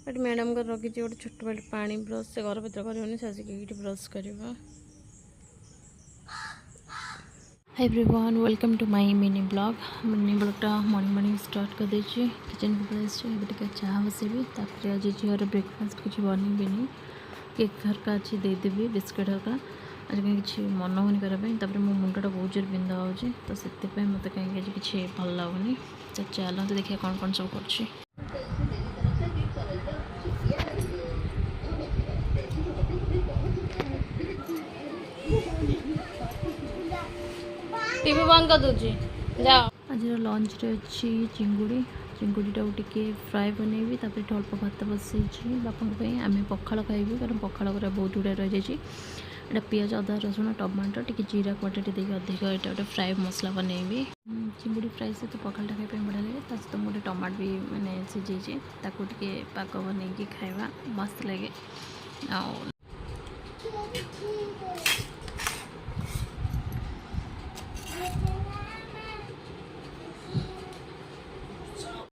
But madam को रखी गोटे छोट मोट पानी ब्रश से घर भर कर आसिक ब्रश करवा। Hi everyone, welcome to my mini ब्लॉगटा मॉर्निंग मॉर्निंग स्टार्ट कर देछि। किचन को पड़े चाह बसेबी तापर आज झीर ब्रेकफास्ट कुछ बनइबी केक हरका अच्छी देदेवी बिस्किट हरका आज कहीं किसी मन होनी करने मो मुंडा बहुत जोर बिंधा हो तो से मत कहीं आज कि भल लगुनि। तो चलते देखिए कौन कौन सब कर टीवी बंद कर दूची जाओ। आज लंच रे अच्छी चिंगुड़ीटा टिके फ्राए बनैबी तापर अल्प भात बसई बापा आम पखाड़ खाइबू कारण पखाड़ बहुत गुड़ा रही जाए। पियाज अदा रसुण टमाटो टी जीरा क्वांटिटी देखिए अधिक यहाँ गोटे फ्राए मसला बनैबी चिंगुड़ी फ्राए सहित पखाड़ा खाई बढ़िया लगे। सहित गोटे टमाटो भी मैंने सीझे पाक बन खाइबा मस्त लगे।